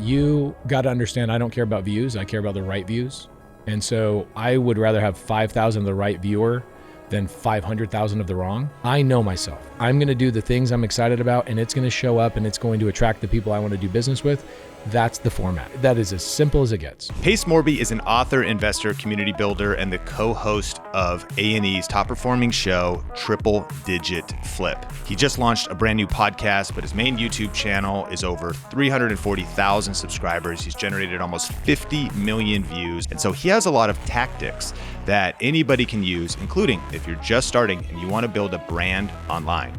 You got to understand, I don't care about views. I care about the right views. And so I would rather have 5,000 of the right viewer than 500,000 of the wrong. I know myself. I'm going to do the things I'm excited about, and it's going to show up, and it's going to attract the people I want to do business with. That's the format. That is as simple as it gets. Pace Morby is an author, investor, community builder, and the co-host of A&E's top-performing show, Triple Digit Flip. He just launched a brand new podcast, but his main YouTube channel is over 340,000 subscribers. He's generated almost 50 million views. And so he has a lot of tactics that anybody can use, including if you're just starting and you want to build a brand online.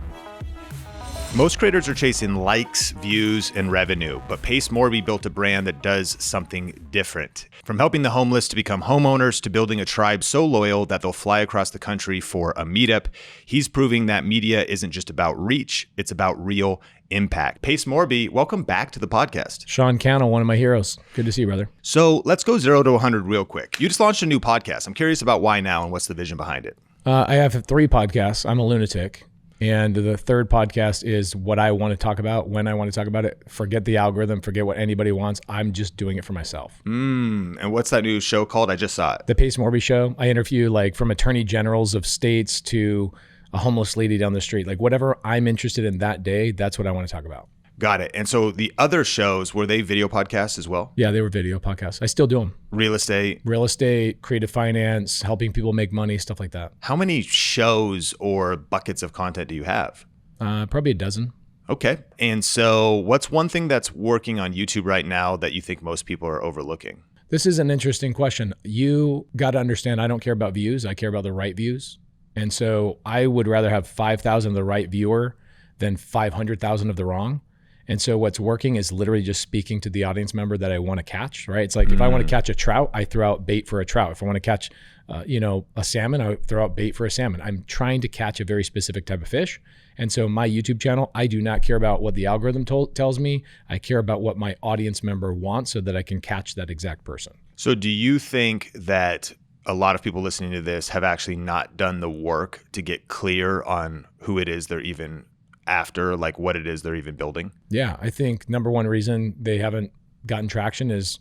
Most creators are chasing likes, views, and revenue, but Pace Morby built a brand that does something different. From helping the homeless to become homeowners to building a tribe so loyal that they'll fly across the country for a meetup, he's proving that media isn't just about reach, it's about real impact. Pace Morby, welcome back to the podcast. Sean Cannell, one of my heroes. Good to see you, brother. So let's go 0 to 100 real quick. You just launched a new podcast. I'm curious about why now and what's the vision behind it. I have 3 podcasts. I'm a lunatic. And the third podcast is what I want to talk about, when I want to talk about it. Forget the algorithm, forget what anybody wants. I'm just doing it for myself. And what's that new show called? I just saw it. The Pace Morby Show. I interview from attorney generals of states to a homeless lady down the street. Whatever I'm interested in that day, that's what I want to talk about. Got it. And so the other shows, were they video podcasts as well? Yeah, they were video podcasts. I still do them. Real estate, creative finance, helping people make money, stuff like that. How many shows or buckets of content do you have? Probably a dozen. Okay. And so what's one thing that's working on YouTube right now that you think most people are overlooking? This is an interesting question. You got to understand, I don't care about views. I care about the right views. And so I would rather have 5,000 of the right viewer than 500,000 of the wrong. And so what's working is literally just speaking to the audience member that I want to catch, right? It's like if I want to catch a trout, I throw out bait for a trout. If I want to catch, a salmon, I throw out bait for a salmon. I'm trying to catch a very specific type of fish. And so my YouTube channel, I do not care about what the algorithm tells me. I care about what my audience member wants so that I can catch that exact person. So do you think that a lot of people listening to this have actually not done the work to get clear on who it is they're even after, what it is they're even building? Yeah, I think number one reason they haven't gotten traction is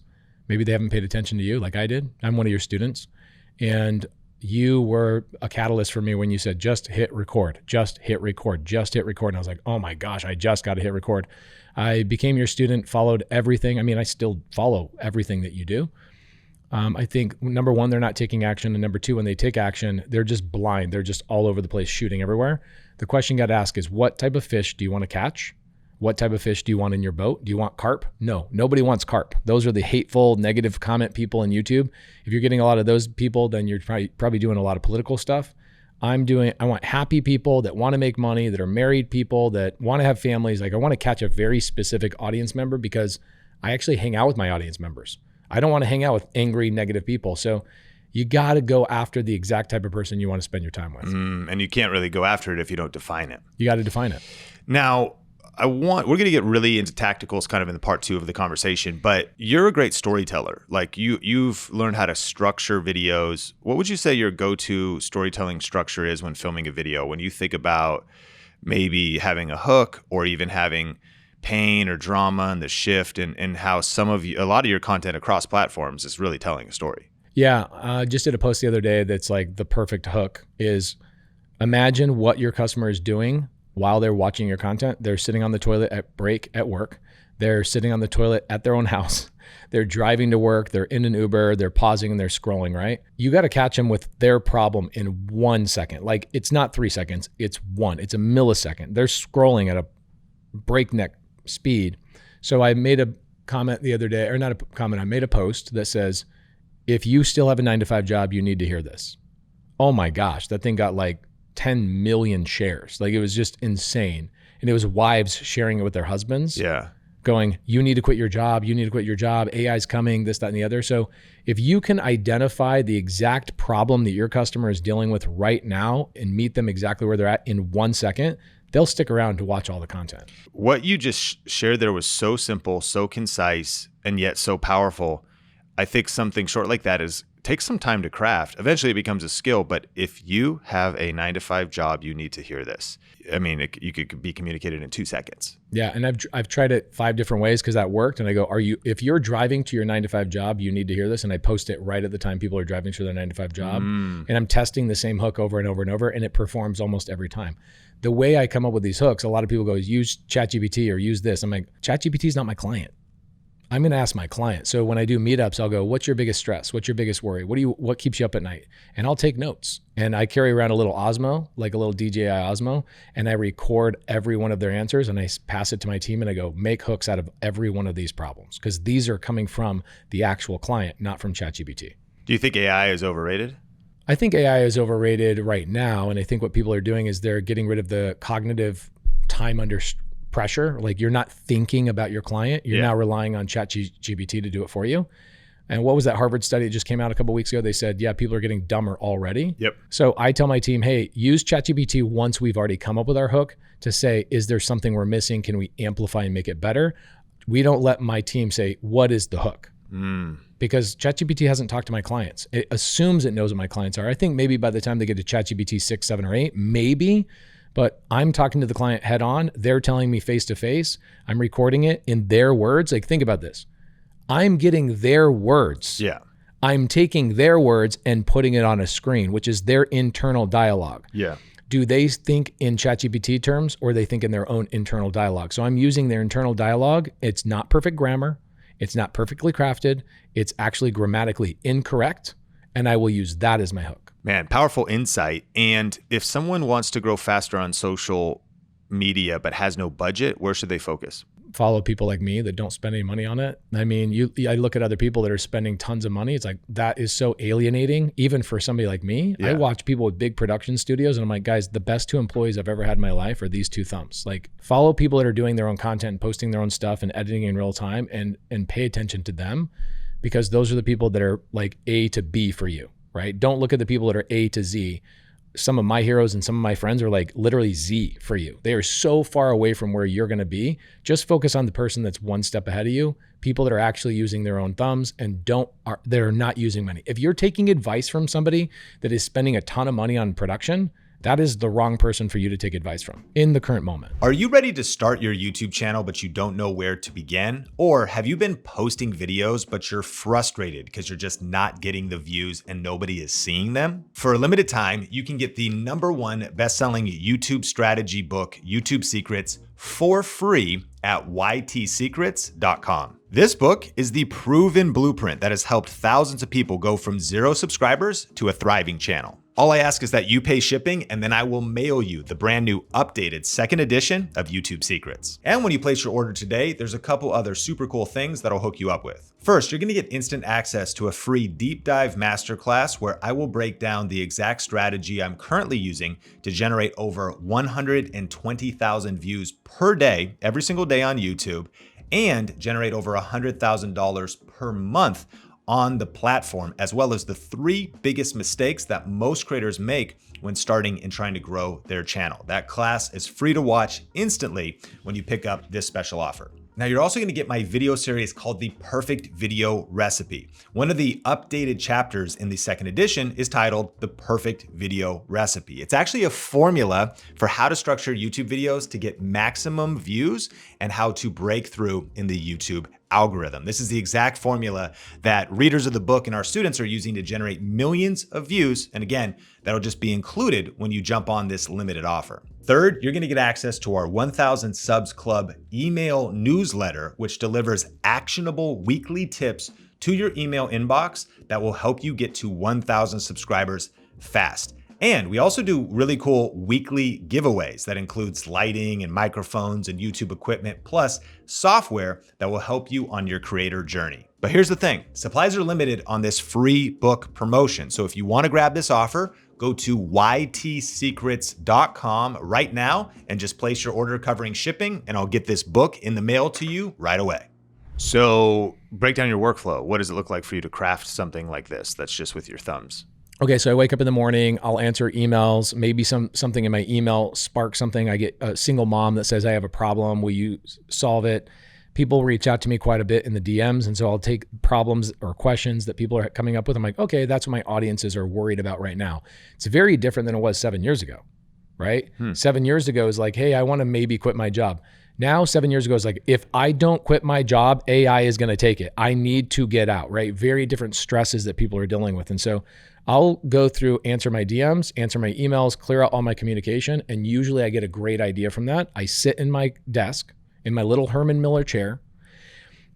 maybe they haven't paid attention to you like I did. I'm one of your students, and you were a catalyst for me when you said, just hit record, just hit record, just hit record. And I was like, oh my gosh, I just got to hit record. I became your student, followed everything. I mean, I still follow everything that you do. I think number one, they're not taking action. And number two, when they take action, they're just blind. They're just all over the place, shooting everywhere. The question you got to ask is, what type of fish do you want to catch? What type of fish do you want in your boat? Do you want carp? No, nobody wants carp. Those are the hateful, negative comment people on YouTube. If you're getting a lot of those people, then you're probably doing a lot of political stuff. I want happy people that want to make money, that are married people, that want to have families. I want to catch a very specific audience member because I actually hang out with my audience members. I don't want to hang out with angry, negative people. So you got to go after the exact type of person you want to spend your time with. And you can't really go after it if you don't define it. You got to define it. Now, we're going to get really into tacticals kind of in the part 2 of the conversation, but you're a great storyteller. You've learned how to structure videos. What would you say your go-to storytelling structure is when filming a video? When you think about maybe having a hook or even having pain or drama and the shift and how a lot of your content across platforms is really telling a story. Yeah. I just did a post the other day that's the perfect hook is imagine what your customer is doing while they're watching your content. They're sitting on the toilet at break at work. They're sitting on the toilet at their own house. They're driving to work. They're in an Uber. They're pausing and they're scrolling, right? You got to catch them with their problem in 1 second. It's not 3 seconds. It's a millisecond. They're scrolling at a breakneck speed. So I made a comment the other day, or not a comment, I made a post that says, if you still have a 9-to-5 job, you need to hear this. Oh my gosh, that thing got 10 million shares. It was just insane. And it was wives sharing it with their husbands. Yeah. Going, you need to quit your job. You need to quit your job. AI's coming, this, that, and the other. So if you can identify the exact problem that your customer is dealing with right now and meet them exactly where they're at in 1 second, they'll stick around to watch all the content. What you just shared there was so simple, so concise, and yet so powerful. I think something short like that is takes some time to craft. Eventually it becomes a skill, but if you have a 9-to-5 job, you need to hear this. I mean, you could be communicated in 2 seconds. Yeah. And I've tried it 5 different ways because that worked. And I go, if you're driving to your 9-to-5 job, you need to hear this. And I post it right at the time people are driving to their 9-to-5 job. And I'm testing the same hook over and over and over, and it performs almost every time. The way I come up with these hooks, a lot of people go, use ChatGPT or use this. I'm like, ChatGPT is not my client. I'm going to ask my client. So when I do meetups, I'll go, what's your biggest stress? What's your biggest worry? What keeps you up at night? And I'll take notes. And I carry around a little Osmo, like a little DJI Osmo, and I record every one of their answers and I pass it to my team and I go, make hooks out of every one of these problems, because these are coming from the actual client, not from ChatGPT. Do you think AI is overrated? I think AI is overrated right now. And I think what people are doing is they're getting rid of the cognitive time under pressure. Like, you're not thinking about your client. You're now relying on ChatGPT to do it for you. And what was that Harvard study that just came out a couple of weeks ago? They said, yeah, people are getting dumber already. Yep. So I tell my team, hey, use ChatGPT once we've already come up with our hook to say, is there something we're missing? Can we amplify and make it better? We don't let my team say, what is the hook? Because ChatGPT hasn't talked to my clients. It assumes it knows what my clients are. I think maybe by the time they get to ChatGPT 6, 7, or 8, maybe. But I'm talking to the client head on. They're telling me face to face. I'm recording it in their words. Like, think about this. I'm getting their words. Yeah. I'm taking their words and putting it on a screen, which is their internal dialogue. Yeah. Do they think in ChatGPT terms, or they think in their own internal dialogue? So I'm using their internal dialogue. It's not perfect grammar. It's not perfectly crafted. It's actually grammatically incorrect. And I will use that as my hook. Man, powerful insight. And if someone wants to grow faster on social media but has no budget, where should they focus? Follow people like me that don't spend any money on it. I mean, I look at other people that are spending tons of money. It's like, that is so alienating, even for somebody like me. Yeah. I watch people with big production studios and I'm like, guys, the best 2 employees I've ever had in my life are these 2 thumbs. Like, follow people that are doing their own content and posting their own stuff and editing in real time, and pay attention to them, because those are the people that are like A to B for you, right? Don't look at the people that are A to Z. Some of my heroes and some of my friends are like literally Z for you. They are so far away from where you're going to be. Just focus on the person that's 1 step ahead of you, people that are actually using their own thumbs and they're not using money. If you're taking advice from somebody that is spending a ton of money on production, that is the wrong person for you to take advice from in the current moment. Are you ready to start your YouTube channel, but you don't know where to begin? Or have you been posting videos, but you're frustrated because you're just not getting the views and nobody is seeing them? For a limited time, you can get the #1 best-selling YouTube strategy book, YouTube Secrets, for free at ytsecrets.com. This book is the proven blueprint that has helped thousands of people go from 0 subscribers to a thriving channel. All I ask is that you pay shipping, and then I will mail you the brand new updated 2nd edition of YouTube Secrets. And when you place your order today, there's a couple other super cool things that'll hook you up with. First, you're gonna get instant access to a free deep dive masterclass where I will break down the exact strategy I'm currently using to generate over 120,000 views per day, every single day on YouTube, and generate over $100,000 per month on the platform, as well as the 3 biggest mistakes that most creators make when starting and trying to grow their channel. That class is free to watch instantly when you pick up this special offer. Now, you're also gonna get my video series called The Perfect Video Recipe. One of the updated chapters in the 2nd edition is titled The Perfect Video Recipe. It's actually a formula for how to structure YouTube videos to get maximum views and how to break through in the YouTube algorithm. This is the exact formula that readers of the book and our students are using to generate millions of views. And again, that'll just be included when you jump on this limited offer. Third, you're gonna get access to our 1,000 Subs Club email newsletter, which delivers actionable weekly tips to your email inbox that will help you get to 1,000 subscribers fast. And we also do really cool weekly giveaways that includes lighting and microphones and YouTube equipment, plus software that will help you on your creator journey. But here's the thing, supplies are limited on this free book promotion. So if you wanna grab this offer, go to ytsecrets.com right now and just place your order covering shipping, and I'll get this book in the mail to you right away. So break down your workflow. What does it look like for you to craft something like this that's just with your thumbs? Okay, so I wake up in the morning, I'll answer emails, maybe something in my email sparks something. I get a single mom that says, I have a problem, will you solve it? people reach out to me quite a bit in the DMs. And so I'll take problems or questions that people are coming up with. I'm like, okay, that's what my audiences are worried about right now. It's very different than it was 7 years ago, right? 7 years ago is like, hey, I want to maybe quit my job. Now, 7 years ago is like, if I don't quit my job, AI is going to take it. I need to get out, right? Very different stresses that people are dealing with. And so I'll go through, answer my DMs, answer my emails, clear out all my communication. And usually I get a great idea from that. I sit in my desk in my little Herman Miller chair,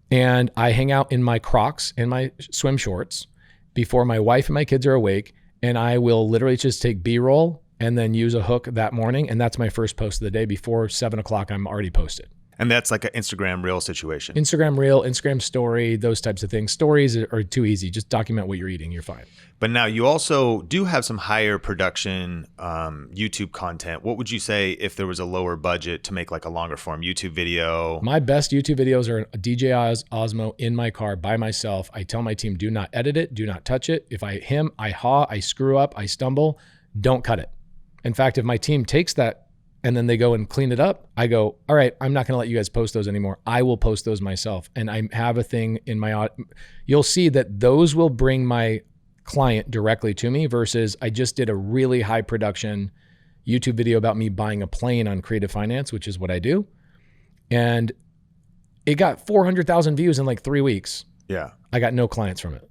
and I hang out in my Crocs and my swim shorts before my wife and my kids are awake. And I will literally just take B-roll and then use a hook that morning. And that's my first post of the day. Before 7 o'clock, I'm already posted. And that's like an Instagram reel situation. Instagram reel, Instagram story, those types of things. Stories are too easy. Just document what you're eating. You're fine. But now you also do have some higher production YouTube content. What would you say if there was a lower budget to make like a longer form YouTube video? My best YouTube videos are a DJI Osmo in my car by myself. I tell my team, do not edit it. Do not touch it. If I haw, I screw up, I stumble, don't cut it. In fact, if my team takes that and then they go and clean it up, I go, all right, I'm not going to let you guys post those anymore. I will post those myself. And I have a thing in my, you'll see that those will bring my client directly to me versus I just did a really high production YouTube video about me buying a plane on Creative Finance, which is what I do. And it got 400,000 views in like 3 weeks. Yeah. I got no clients from it.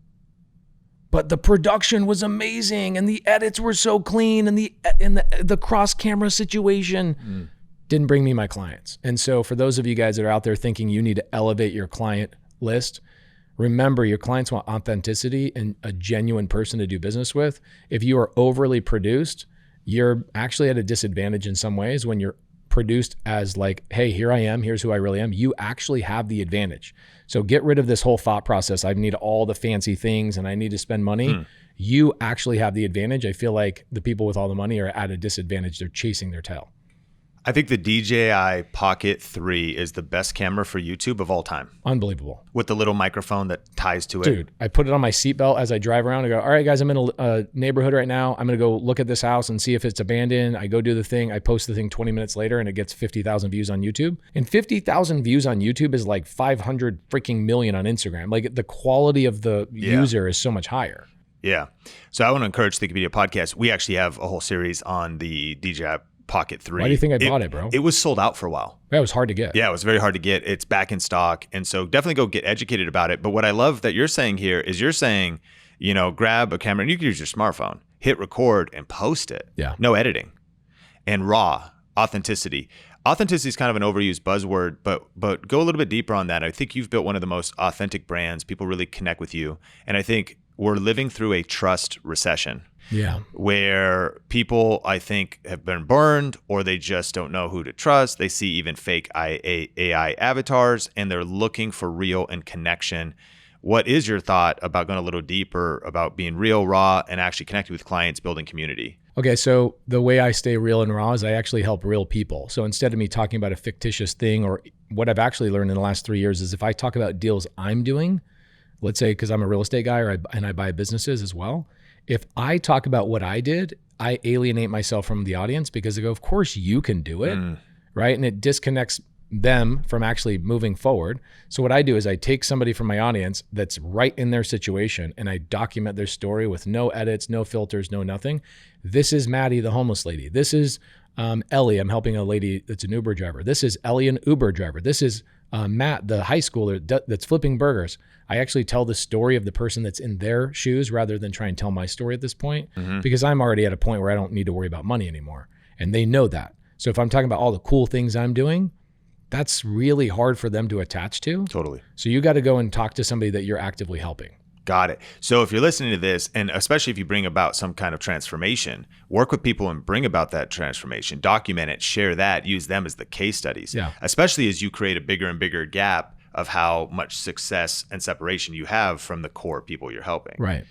But the production was amazing and the edits were so clean and the cross camera situation didn't bring me my clients. And so for those of you guys that are out there thinking you need to elevate your client list, remember your clients want authenticity and a genuine person to do business with. If you are overly produced, you're actually at a disadvantage in some ways. When you're produced as like, hey, here I am, here's who I really am, you actually have the advantage. So get rid of this whole thought process. I need all the fancy things and I need to spend money. You actually have the advantage. I feel like the people with all the money are at a disadvantage. They're chasing their tail. I think the DJI Pocket 3 is the best camera for YouTube of all time. Unbelievable. With the little microphone that ties to it. Dude, I put it on my seatbelt as I drive around. I go, all right, guys, I'm in a neighborhood right now. I'm going to go look at this house and see if it's abandoned. I go do the thing. I post the thing 20 minutes later and it gets 50,000 views on YouTube. And 50,000 views on YouTube is like 500 freaking million on Instagram. Like the quality of the user is so much higher. Yeah. So I want to encourage the Wikipedia podcast. We actually have a whole series on the DJI Pocket 3. Why do you think I bought it, bro? It was sold out for a while. Yeah, it was hard to get. Yeah, it was very hard to get. It's back in stock. And so definitely go get educated about it. But what I love that you're saying here is you're saying, you know, grab a camera and you can use your smartphone, hit record and post it. Yeah. No editing. And raw authenticity. Authenticity is kind of an overused buzzword, but go a little bit deeper on that. I think you've built one of the most authentic brands. People really connect with you. And I think we're living through a trust recession. Yeah. Where people, I think, have been burned or they just don't know who to trust. They see even fake AI avatars and they're looking for real and connection. What is your thought about going a little deeper about being real, raw, and actually connecting with clients, building community? Okay, so the way I stay real and raw is I actually help real people. So instead of me talking about a fictitious thing, or what I've actually learned in the last 3 years is if I talk about deals I'm doing, let's say because I'm a real estate guy and I buy businesses as well, if I talk about what I did, I alienate myself from the audience because I go, of course you can do it, right? And it disconnects them from actually moving forward. So what I do is I take somebody from my audience that's right in their situation and I document their story with no edits, no filters, no nothing. This is Maddie, the homeless lady. This is Ellie. I'm helping a lady that's an Uber driver. This is Ellie, an Uber driver. This is Matt, the high schooler that's flipping burgers. I actually tell the story of the person that's in their shoes rather than try and tell my story at this point, because I'm already at a point where I don't need to worry about money anymore. And they know that. So if I'm talking about all the cool things I'm doing, that's really hard for them to attach to. Totally. So you got to go and talk to somebody that you're actively helping. Got it. So if you're listening to this, and especially if you bring about some kind of transformation, work with people and bring about that transformation, document it, share that, use them as the case studies, especially as you create a bigger and bigger gap of how much success and separation you have from the core people you're helping. Right.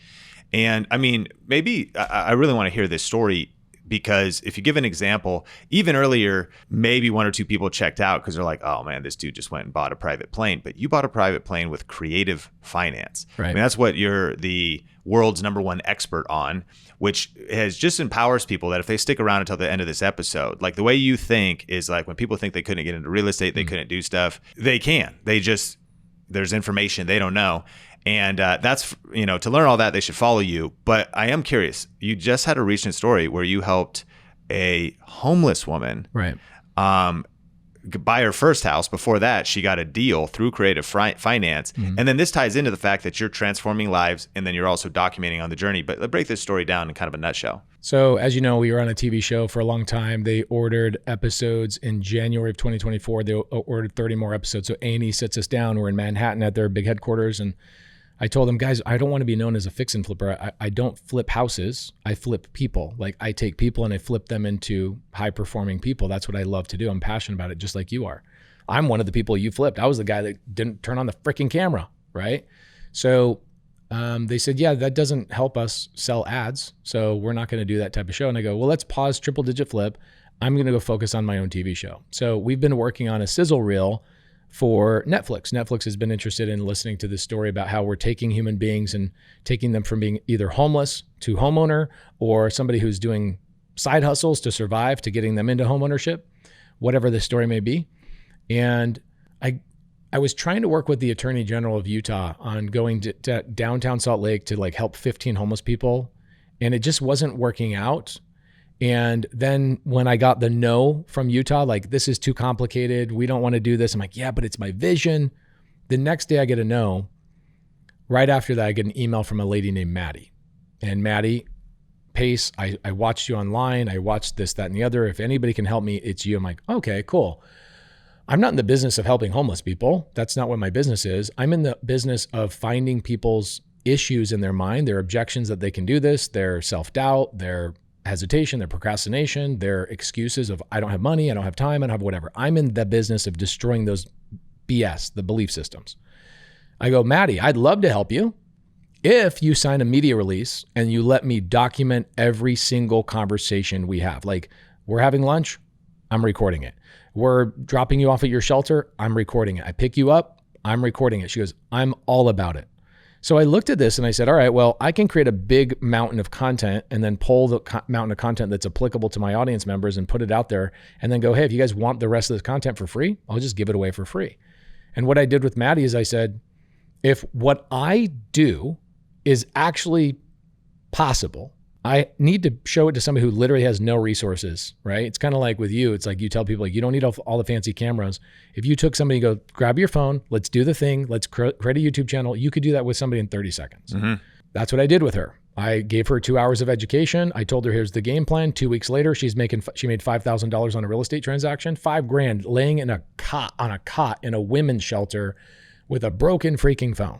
And I mean, maybe I really want to hear this story. Because if you give an example, even earlier, maybe one or two people checked out because they're like, oh man, this dude just went and bought a private plane. But you bought a private plane with creative finance. Right. I mean, that's what you're the world's #1 expert on, which has just empowers people that if they stick around until the end of this episode, like the way you think is like when people think they couldn't get into real estate, they couldn't do stuff, they can. They just, there's information they don't know. And that's, to learn all that, they should follow you. But I am curious, you just had a recent story where you helped a homeless woman right. Buy her first house. Before that, she got a deal through creative finance. Mm-hmm. And then this ties into the fact that you're transforming lives and then you're also documenting on the journey. But let's break this story down in kind of a nutshell. So as you know, we were on a TV show for a long time. They ordered episodes in January of 2024. They ordered 30 more episodes. So A&E sits us down. We're in Manhattan at their big headquarters. And I told them, guys, I don't want to be known as a fix and flipper. I don't flip houses. I flip people. Like I take people and I flip them into high performing people. That's what I love to do. I'm passionate about it, just like you are. I'm one of the people you flipped. I was the guy that didn't turn on the freaking camera, right? So they said, yeah, that doesn't help us sell ads. So we're not going to do that type of show. And I go, well, let's pause Triple Digit Flip. I'm going to go focus on my own TV show. So we've been working on a sizzle reel for Netflix. Netflix has been interested in listening to this story about how we're taking human beings and taking them from being either homeless to homeowner or somebody who's doing side hustles to survive to getting them into homeownership, whatever the story may be. And I was trying to work with the Attorney General of Utah on going to downtown Salt Lake to like help 15 homeless people. And it just wasn't working out. And then when I got the no from Utah, like, this is too complicated, we don't want to do this. I'm like, yeah, but it's my vision. The next day I get a no. Right after that, I get an email from a lady named Maddie. And Maddie, Pace, I watched you online. I watched this, that, and the other. If anybody can help me, it's you. I'm like, okay, cool. I'm not in the business of helping homeless people. That's not what my business is. I'm in the business of finding people's issues in their mind, their objections that they can do this, their self-doubt, their hesitation, their procrastination, their excuses of I don't have money, I don't have time, I don't have whatever. I'm in the business of destroying those BS, the belief systems. I go, Maddie, I'd love to help you if you sign a media release and you let me document every single conversation we have. Like, we're having lunch, I'm recording it. We're dropping you off at your shelter, I'm recording it. I pick you up, I'm recording it. She goes, I'm all about it. So I looked at this and I said, all right, well, I can create a big mountain of content and then pull the mountain of content that's applicable to my audience members and put it out there and then go, hey, if you guys want the rest of this content for free, I'll just give it away for free. And what I did with Maddie is I said, if what I do is actually possible, I need to show it to somebody who literally has no resources, right? It's kind of like with you. It's like you tell people, like, you don't need all the fancy cameras. If you took somebody and go, grab your phone, let's do the thing, let's create a YouTube channel, you could do that with somebody in 30 seconds. Mm-hmm. That's what I did with her. I gave her 2 hours of education. I told her, here's the game plan. 2 weeks later, she made $5,000 on a real estate transaction, $5,000 laying in a cot in a women's shelter with a broken freaking phone.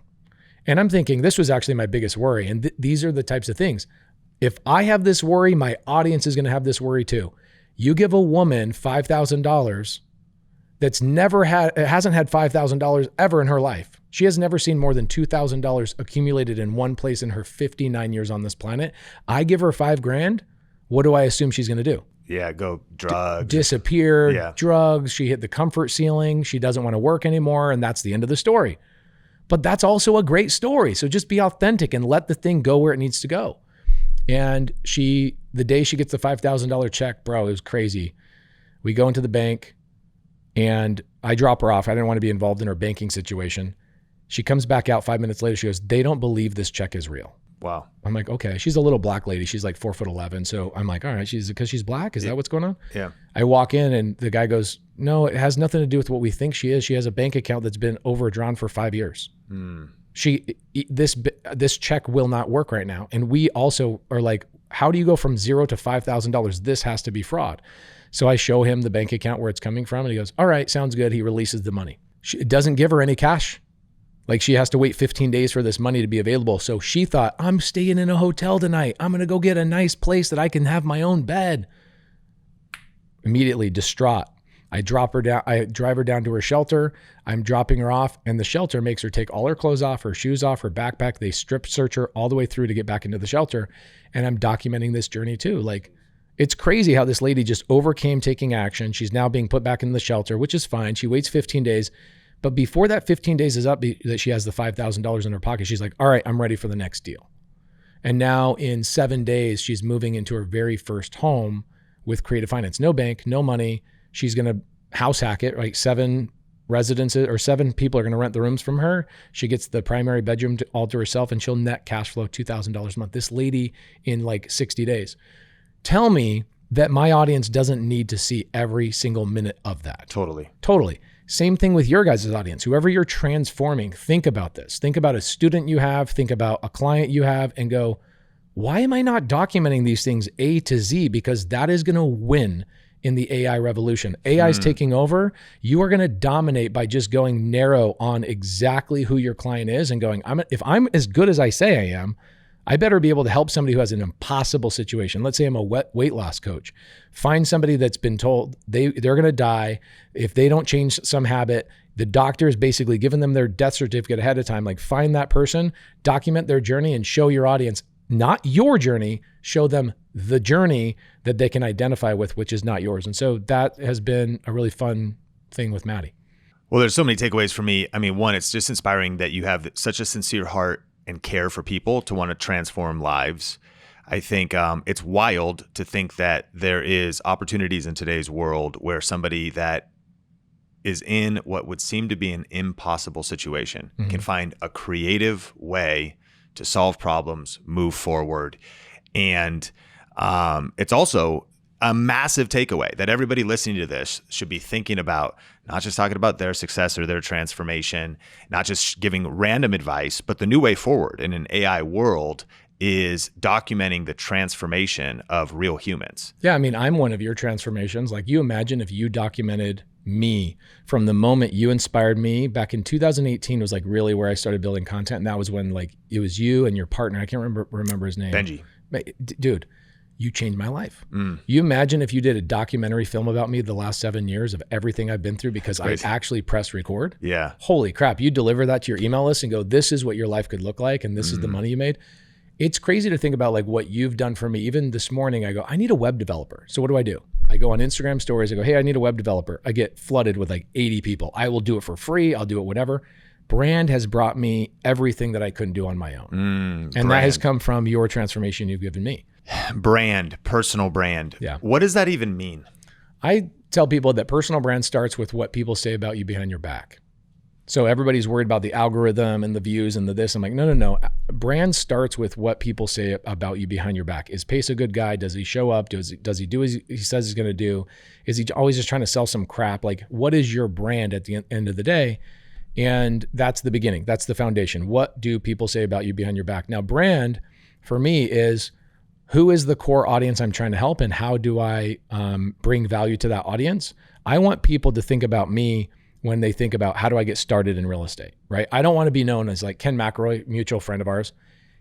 And I'm thinking this was actually my biggest worry. And these are the types of things. If I have this worry, my audience is going to have this worry too. You give a woman $5,000 that's hasn't had $5,000 ever in her life. She has never seen more than $2,000 accumulated in one place in her 59 years on this planet. I give her $5,000. What do I assume she's going to do? Yeah, go drugs. Disappear, yeah. Drugs. She hit the comfort ceiling. She doesn't want to work anymore. And that's the end of the story. But that's also a great story. So just be authentic and let the thing go where it needs to go. And the day she gets the $5,000 check, bro, it was crazy. We go into the bank and I drop her off. I didn't want to be involved in her banking situation. She comes back out 5 minutes later. She goes, they don't believe this check is real. Wow. I'm like, okay. She's a little black lady. She's like 4'11". So I'm like, all right, because she's black. Is that what's going on? Yeah. I walk in and the guy goes, no, it has nothing to do with what we think she is. She has a bank account that's been overdrawn for 5 years. This check will not work right now. And we also are like, how do you go from $0 to $5,000? This has to be fraud. So I show him the bank account where it's coming from and he goes, all right, sounds good. He releases the money. It doesn't give her any cash. Like, she has to wait 15 days for this money to be available. So she thought, I'm staying in a hotel tonight. I'm going to go get a nice place that I can have my own bed. Immediately distraught. I drive her down to her shelter. I'm dropping her off and the shelter makes her take all her clothes off, her shoes off, her backpack. They strip search her all the way through to get back into the shelter. And I'm documenting this journey too. Like, It's crazy how this lady just overcame taking action. She's now being put back in the shelter, which is fine. She waits 15 days. But before that 15 days is up, that she has the $5,000 in her pocket, she's like, all right, I'm ready for the next deal. And now in 7 days, she's moving into her very first home with Creative Finance. No bank, no money. She's going to house hack it, right? 7 residences or 7 people are going to rent the rooms from her. She gets the primary bedroom all to herself, and she'll net cash flow $2,000 a month. This lady in like 60 days. Tell me that my audience doesn't need to see every single minute of that. Totally. Same thing with your guys' audience. Whoever you're transforming, think about this. Think about a student you have, think about a client you have, and go, why am I not documenting these things A to Z? Because that is going to win in the AI revolution. AI is taking over. You are going to dominate by just going narrow on exactly who your client is and going, if I'm as good as I say I am, I better be able to help somebody who has an impossible situation. Let's say I'm a weight loss coach. Find somebody that's been told they're going to die if they don't change some habit. The doctor is basically giving them their death certificate ahead of time. Like, find that person, document their journey, and show your audience, not your journey, show them the journey that they can identify with, which is not yours. And so that has been a really fun thing with Maddie. Well, there's so many takeaways for me. I mean, one, it's just inspiring that you have such a sincere heart and care for people to want to transform lives. I think it's wild to think that there is opportunities in today's world where somebody that is in what would seem to be an impossible situation can find a creative way to solve problems, move forward. And it's also a massive takeaway that everybody listening to this should be thinking about, not just talking about their success or their transformation, not just giving random advice, but the new way forward in an AI world is documenting the transformation of real humans. Yeah, I mean, I'm one of your transformations. Like, you imagine if you documented me from the moment you inspired me back in 2018 was like really where I started building content. And that was when like it was you and your partner. I can't remember his name. Benji. Dude, you changed my life. You imagine if you did a documentary film about me the last 7 years of everything I've been through because I actually pressed record. Yeah. Holy crap. You deliver that to your email list and go, this is what your life could look like. And this is the money you made. It's crazy to think about like what you've done for me. Even this morning, I go, I need a web developer. So what do? I go on Instagram stories. I go, hey, I need a web developer. I get flooded with like 80 people. I will do it for free. I'll do it whatever. Brand has brought me everything that I couldn't do on my own. And that has come from your transformation you've given me. Brand, personal brand. Yeah. What does that even mean? I tell people that personal brand starts with what people say about you behind your back. So everybody's worried about the algorithm and the views and the this. I'm like, no. Brand starts with what people say about you behind your back. Is Pace a good guy? Does he show up? Does he do as he says he's going to do? Is he always just trying to sell some crap? Like, what is your brand at the end of the day? And that's the beginning. That's the foundation. What do people say about you behind your back? Now, brand for me is who is the core audience I'm trying to help, and how do I bring value to that audience? I want people to think about me when they think about how do I get started in real estate, right? I don't want to be known as like Ken McElroy, mutual friend of ours.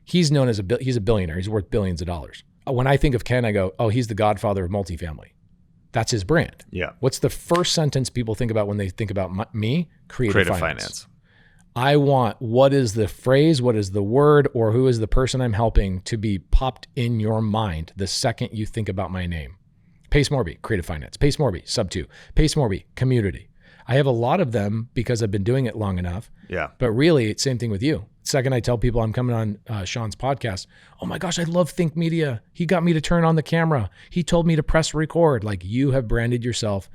He's known as he's a billionaire. He's worth billions of dollars. When I think of Ken, I go, oh, he's the godfather of multifamily. That's his brand. Yeah. What's the first sentence people think about when they think about me? Creative finance. I want, what is the phrase, what is the word, or who is the person I'm helping to be popped in your mind the second you think about my name? Pace Morby, creative finance. Pace Morby, sub 2. Pace Morby, community. I have a lot of them because I've been doing it long enough. Yeah. But really, it's same thing with you. Second, I tell people I'm coming on Sean's podcast. Oh my gosh, I love Think Media. He got me to turn on the camera. He told me to press record. Like, you have branded yourself.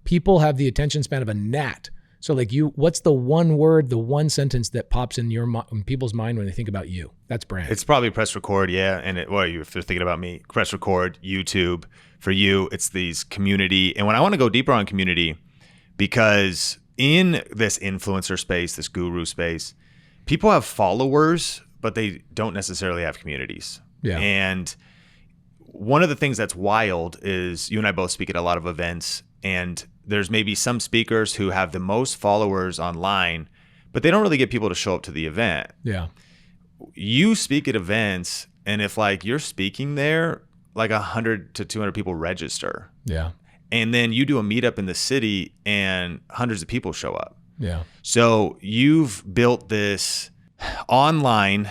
People have the attention span of a gnat. So like what's the one word, the one sentence that pops in in people's mind when they think about you? That's brand. It's probably press record, yeah. And if they're thinking about me, press record, YouTube. For you, it's these community. And when I want to go deeper on community, because in this influencer space, this guru space, people have followers, but they don't necessarily have communities. Yeah. And one of the things that's wild is you and I both speak at a lot of events, and there's maybe some speakers who have the most followers online, but they don't really get people to show up to the event. Yeah. You speak at events, and if like you're speaking there, like 100 to 200 people register. Yeah. And then you do a meetup in the city and hundreds of people show up. Yeah. So you've built this online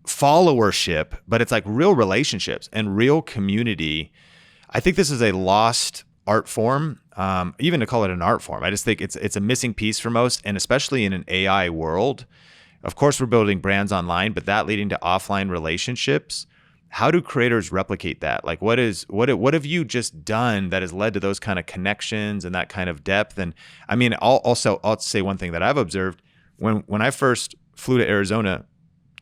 followership, but it's like real relationships and real community. I think this is a lost art form, even to call it an art form. I just think it's a missing piece for most, and especially in an AI world. Of course, we're building brands online, but that leading to offline relationships. How do creators replicate that? Like, what have you just done that has led to those kind of connections and that kind of depth? And I mean, I'll say one thing that I've observed when I first flew to Arizona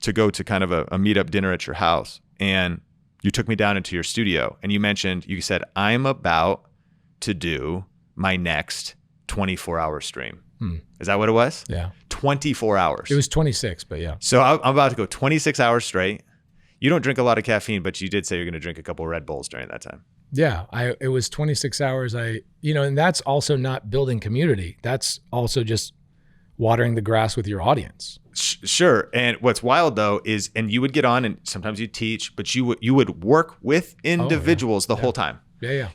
to go to kind of a meetup dinner at your house, and you took me down into your studio, and you said, I'm about to do my next 24-hour stream. Is that what it was? Yeah. 24 hours. It was 26, but yeah. So I'm about to go 26 hours straight. You don't drink a lot of caffeine, but you did say you're going to drink a couple of Red Bulls during that time. Yeah. It was 26 hours. And that's also not building community. That's also just watering the grass with your audience. Sure. And what's wild though is, and you would get on and sometimes you teach, but you would work with individuals the whole time. Yeah.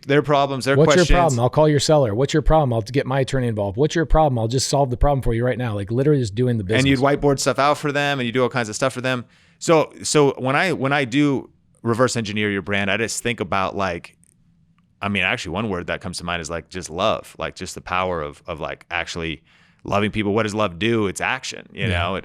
Their problems, their What's questions. your problem? I'll call your seller. What's your problem? I'll get my attorney involved. What's your problem? I'll just solve the problem for you right now. Like literally just doing the business. And you'd whiteboard stuff out for them, and you do all kinds of stuff for them. So when I do reverse engineer your brand, I just think about actually one word that comes to mind is like just love, like just the power of like actually loving people. What does love do? It's action, you know.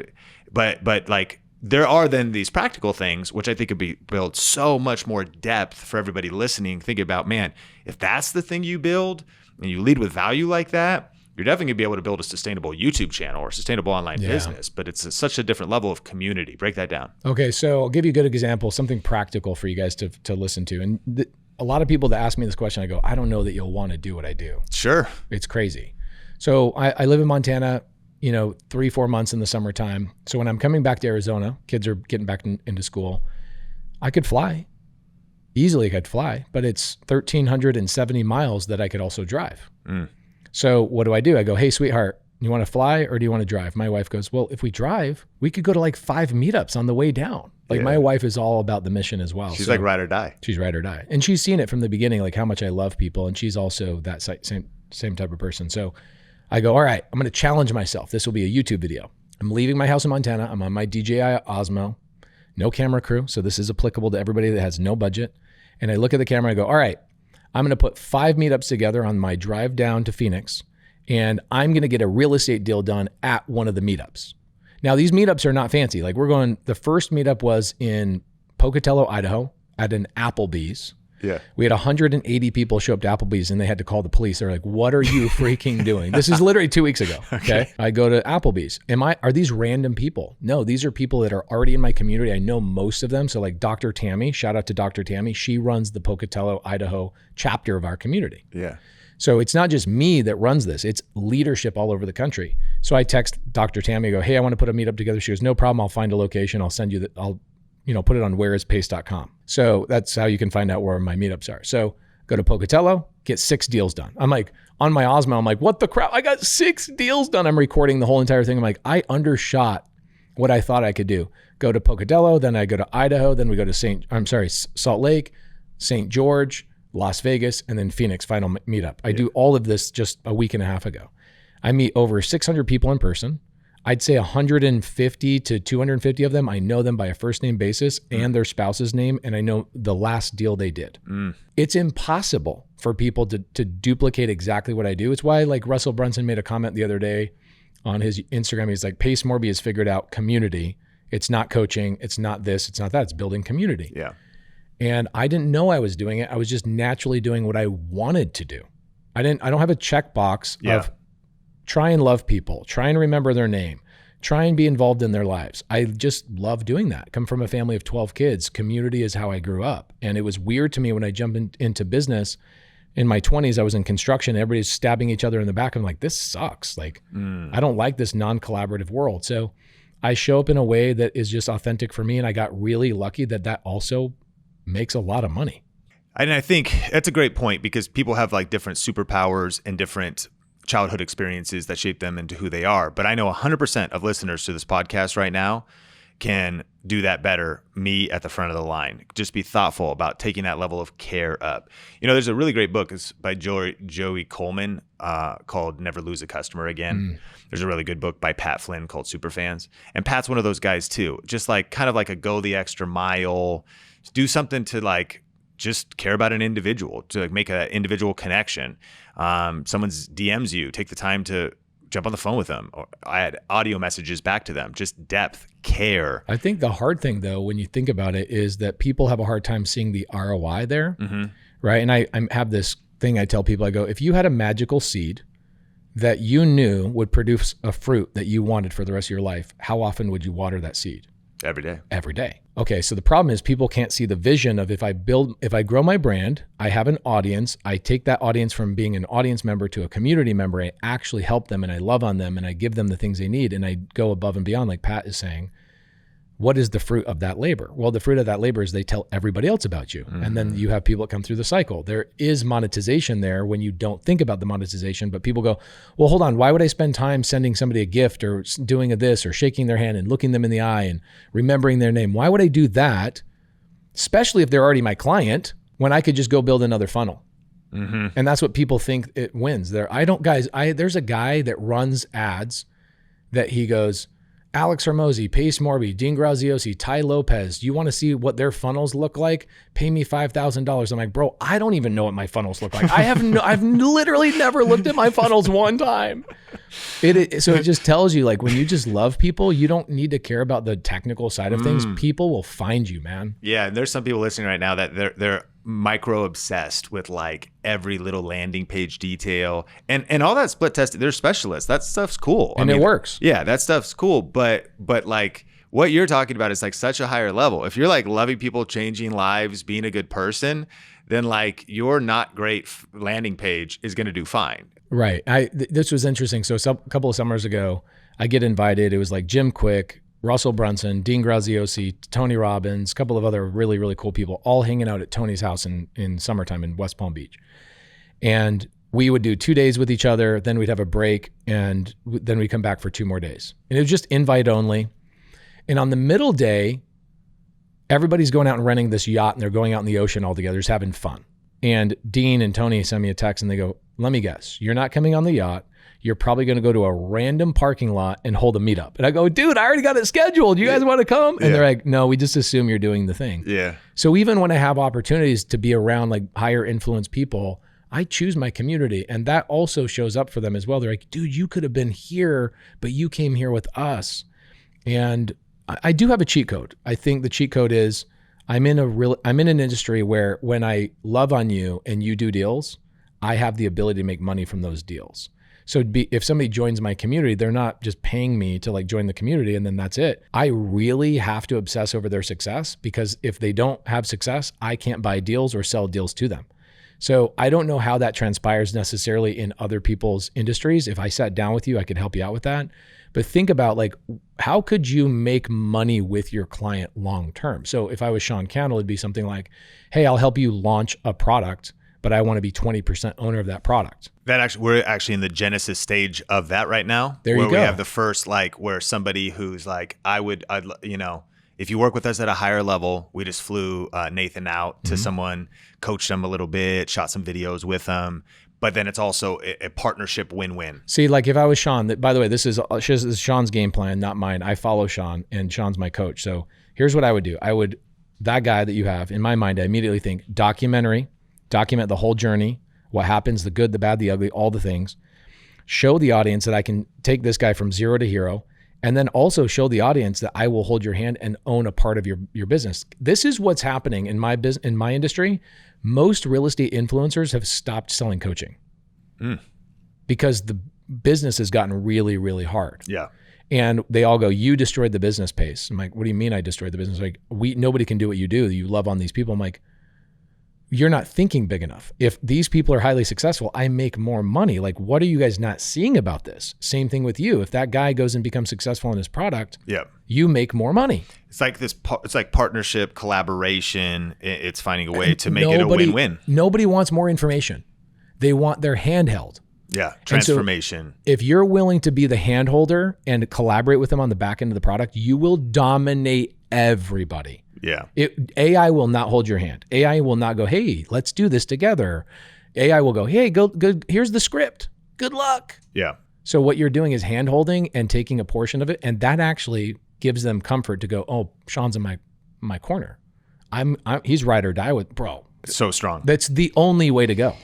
But like there are then these practical things, which I think could be built so much more depth for everybody listening, thinking about, man, if that's the thing you build and you lead with value like that, you're definitely gonna be able to build a sustainable YouTube channel or sustainable online business, but it's such a different level of community. Break that down. Okay, so I'll give you a good example, something practical for you guys to listen to. And a lot of people that ask me this question, I go, I don't know that you'll want to do what I do. Sure. It's crazy. So I live in Montana, 3-4 months in the summertime. So when I'm coming back to Arizona, kids are getting back into school, I could fly. Easily I could fly, but it's 1,370 miles that I could also drive. So what do? I go, hey, sweetheart, you want to fly or do you want to drive? My wife goes, well, if we drive, we could go to like 5 meetabs on the way down. Like my wife is all about the mission as well. She's like ride or die. She's ride or die. And she's seen it from the beginning, like how much I love people. And she's also that same type of person. So I go, all right, I'm going to challenge myself. This will be a YouTube video. I'm leaving my house in Montana. I'm on my DJI Osmo, no camera crew. So this is applicable to everybody that has no budget. And I look at the camera, I go, all right, I'm going to put 5 meetups together on my drive down to Phoenix, and I'm going to get a real estate deal done at one of the meetups. Now, these meetups are not fancy. Like the first meetup was in Pocatello, Idaho at an Applebee's. Yeah. We had 180 people show up to Applebee's and they had to call the police. They're like, what are you freaking doing? This is literally 2 weeks ago. Okay. I go to Applebee's. Are these random people? No, these are people that are already in my community. I know most of them. So like Dr. Tammy, shout out to Dr. Tammy. She runs the Pocatello, Idaho chapter of our community. Yeah. So it's not just me that runs this, it's leadership all over the country. So I text Dr. Tammy, I go, hey, I want to put a meetup together. She goes, no problem. I'll find a location. I'll send you I'll put it on whereispace.com. So that's how you can find out where my meetups are. So go to Pocatello, get 6 deals done. I'm like, on my Osmo, I'm like, what the crap? I got 6 deals done. I'm recording the whole entire thing. I'm like, I undershot what I thought I could do. Go to Pocatello, then I go to Idaho, then we go to Salt Lake, St. George, Las Vegas, and then Phoenix, final meetup. I do all of this just a week and a half ago. I meet over 600 people in person. I'd say 150 to 250 of them, I know them by a first name basis and their spouse's name, and I know the last deal they did. It's impossible for people to duplicate exactly what I do. It's why like Russell Brunson made a comment the other day on his Instagram. He's like, Pace Morby has figured out community. It's not coaching. It's not this. It's not that. It's building community. Yeah. And I didn't know I was doing it. I was just naturally doing what I wanted to do. I don't have a checkbox of try and love people, try and remember their name, try and be involved in their lives. I just love doing that. Come from a family of 12 kids. Community is how I grew up. And it was weird to me when I jumped into business in my 20s. I was in construction. Everybody's stabbing each other in the back. I'm like, this sucks. Like, I don't like this non-collaborative world. So I show up in a way that is just authentic for me. And I got really lucky that also makes a lot of money. And I think that's a great point because people have like different superpowers and different childhood experiences that shape them into who they are. But I know 100% of listeners to this podcast right now can do that better, me at the front of the line. Just be thoughtful about taking that level of care up. There's a really great book. It's by Joey Coleman called Never Lose a Customer Again. There's a really good book by Pat Flynn called Superfans. And Pat's one of those guys too. Just like kind of like a go the extra mile, do something to like just care about an individual, to like make an individual connection. Someone's DMs you, take the time to jump on the phone with them or add audio messages back to them. Just depth, care. I think the hard thing though, when you think about it, is that people have a hard time seeing the ROI there, right? And I have this thing I tell people, I go, if you had a magical seed that you knew would produce a fruit that you wanted for the rest of your life, how often would you water that seed? Every day. Every day. Okay, so the problem is people can't see the vision of if I grow my brand, I have an audience, I take that audience from being an audience member to a community member, I actually help them and I love on them and I give them the things they need and I go above and beyond, like Pat is saying. What is the fruit of that labor? Well, the fruit of that labor is they tell everybody else about you. And then you have people that come through the cycle. There is monetization there when you don't think about the monetization, but people go, well, hold on. Why would I spend time sending somebody a gift or doing this or shaking their hand and looking them in the eye and remembering their name? Why would I do that? Especially if they're already my client, when I could just go build another funnel. And that's what people think it wins. There's a guy that runs ads that he goes, Alex Hormozi, Pace Morby, Dean Graziosi, Ty Lopez. Do you want to see what their funnels look like? Pay me $5,000. I'm like, bro, I don't even know what my funnels look like. I've literally never looked at my funnels one time. So it just tells you, like, when you just love people, you don't need to care about the technical side of things. People will find you, man. Yeah, and there's some people listening right now that they're micro obsessed with like every little landing page detail and all that split testing. They're specialists. That stuff's cool. And it works. Yeah, that stuff's cool. But like what you're talking about is like such a higher level. If you're like loving people, changing lives, being a good person, then like your not great landing page is going to do fine. Right. This was interesting. So a couple of summers ago, I get invited. It was like Jim Quick, Russell Brunson, Dean Graziosi, Tony Robbins, a couple of other really, really cool people, all hanging out at Tony's house in summertime in West Palm Beach. And we would do 2 days with each other, then we'd have a break, and then we'd come back for 2 more days. And it was just invite only. And on the middle day, everybody's going out and renting this yacht, and they're going out in the ocean all together, just having fun. And Dean and Tony send me a text, and they go, let me guess, you're not coming on the yacht. You're probably going to go to a random parking lot and hold a meetup. And I go, dude, I already got it scheduled. You guys want to come? And they're like, no, we just assume you're doing the thing. Yeah. So even when I have opportunities to be around like higher influence people, I choose my community. And that also shows up for them as well. They're like, dude, you could have been here, but you came here with us. And I do have a cheat code. I think the cheat code is I'm in an industry where when I love on you and you do deals, I have the ability to make money from those deals. So if somebody joins my community, they're not just paying me to like join the community and then that's it. I really have to obsess over their success, because if they don't have success, I can't buy deals or sell deals to them. So I don't know how that transpires necessarily in other people's industries. If I sat down with you, I could help you out with that. But think about like, how could you make money with your client long-term? So if I was Sean Cannell, it'd be something like, hey, I'll help you launch a product, but I want to be 20% owner of that product. We're actually in the genesis stage of that right now. There you go. Where we have the first, like, where somebody who's like, if you work with us at a higher level, we just flew Nathan out to someone, coached him a little bit, shot some videos with him. But then it's also a partnership win-win. See, like if I was Sean, by the way, this is Sean's game plan, not mine. I follow Sean and Sean's my coach. So here's what I would do. That guy that you have, in my mind, I immediately think document the whole journey, what happens, the good, the bad, the ugly, all the things. Show the audience that I can take this guy from zero to hero, and then also show the audience that I will hold your hand and own a part of your business. This is what's happening in my industry. Most real estate influencers have stopped selling coaching because the business has gotten really, really hard. Yeah. And they all go, you destroyed the business, Pace. I'm like, what do you mean I destroyed the business? Like, nobody can do what you do. You love on these people. I'm like, you're not thinking big enough. If these people are highly successful, I make more money. Like, what are you guys not seeing about this? Same thing with you. If that guy goes and becomes successful in his product, you make more money. It's like it's like partnership, collaboration. It's finding a way to make it a win-win. Nobody wants more information. They want their handheld. Yeah, transformation. So if you're willing to be the hand holder and collaborate with them on the back end of the product, you will dominate everybody. Yeah. AI will not hold your hand. AI will not go, hey, let's do this together. AI will go, hey, go, here's the script. Good luck. Yeah. So what you're doing is hand holding and taking a portion of it. And that actually gives them comfort to go, oh, Sean's in my corner. He's ride or die with, bro. So strong. That's the only way to go.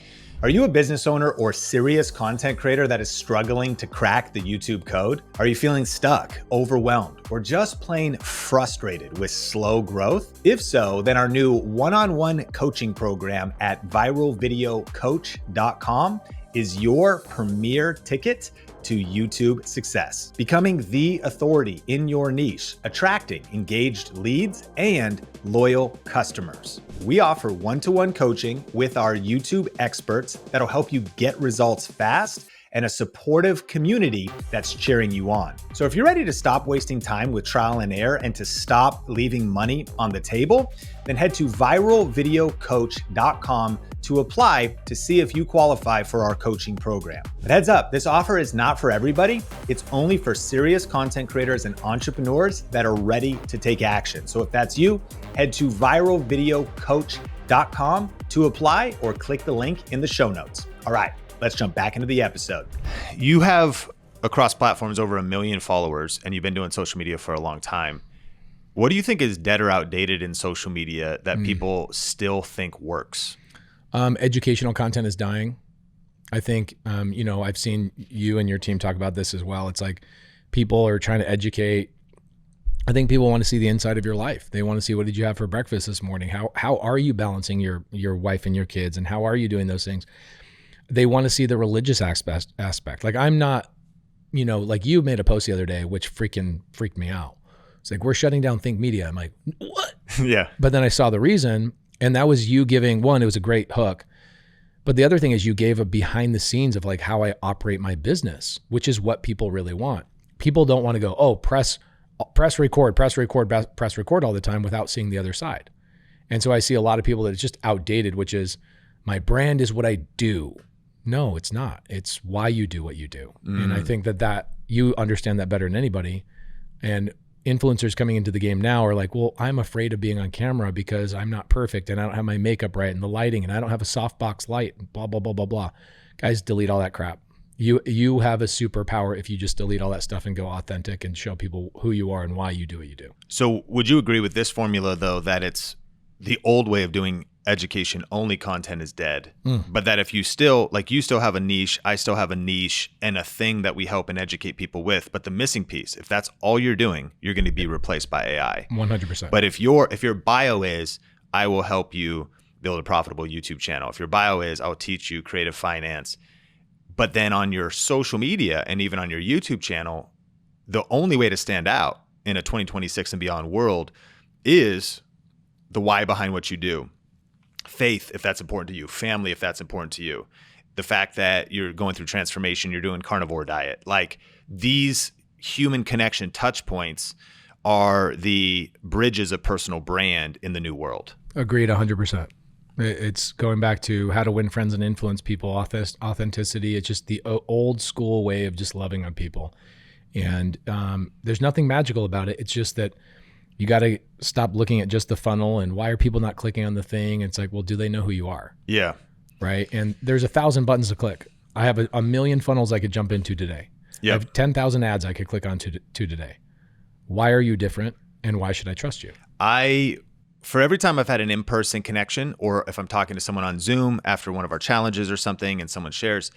Are you a business owner or serious content creator that is struggling to crack the YouTube code? Are you feeling stuck, overwhelmed, or just plain frustrated with slow growth? If so, then our new one-on-one coaching program at viralvideocoach.com is your premier ticket to YouTube success. Becoming the authority in your niche, attracting engaged leads and loyal customers. We offer one-to-one coaching with our YouTube experts that'll help you get results fast and a supportive community that's cheering you on. So if you're ready to stop wasting time with trial and error and to stop leaving money on the table, then head to viralvideocoach.com to apply to see if you qualify for our coaching program. But heads up, this offer is not for everybody. It's only for serious content creators and entrepreneurs that are ready to take action. So if that's you, head to viralvideocoach.com to apply or click the link in the show notes. All right, let's jump back into the episode. You have across platforms over 1 million followers, and you've been doing social media for a long time. What do you think is dead or outdated in social media that people still think works? Educational content is dying. I think, I've seen you and your team talk about this as well. It's like people are trying to educate. I think people want to see the inside of your life. They want to see, what did you have for breakfast this morning? How are you balancing your wife and your kids? And how are you doing those things? They want to see the religious aspect. Like I'm not, like you made a post the other day, which freaked me out. It's like, we're shutting down Think Media. I'm like, what? Yeah. But then I saw the reason, and that was you giving, one, it was a great hook. But the other thing is you gave a behind the scenes of like how I operate my business, which is what people really want. People don't want to go, oh, press record all the time without seeing the other side. And so I see a lot of people that it's just outdated, which is my brand is what I do. No, it's not. It's why you do what you do. And I think that you understand that better than anybody. And influencers coming into the game now are like, well, I'm afraid of being on camera because I'm not perfect and I don't have my makeup right and the lighting and I don't have a softbox light and blah, blah, blah, blah, blah. Guys, delete all that crap. You have a superpower if you just delete all that stuff and go authentic and show people who you are and why you do what you do. So would you agree with this formula though, that it's the old way of doing education only content is dead, but that if you still have a niche, I still have a niche and a thing that we help and educate people with, but the missing piece, if that's all you're doing, you're going to be replaced by AI. 100%. But if your bio is, I will help you build a profitable YouTube channel. If your bio is, I'll teach you creative finance. But then on your social media and even on your YouTube channel, the only way to stand out in a 2026 and beyond world is the why behind what you do. Faith, if that's important to you. Family, if that's important to you. The fact that you're going through transformation, you're doing carnivore diet. Like these human connection touch points are the bridges of personal brand in the new world. Agreed 100%. It's going back to how to win friends and influence people, authenticity. It's just the old school way of just loving on people. And there's nothing magical about it. It's just that you got to stop looking at just the funnel and why are people not clicking on the thing? It's like, well, do they know who you are? Yeah. Right. And there's 1,000 buttons to click. I have a million funnels I could jump into today. Yep. I have 10,000 ads I could click on to today. Why are you different? And why should I trust you? For every time I've had an in-person connection, or if I'm talking to someone on Zoom after one of our challenges or something and someone shares,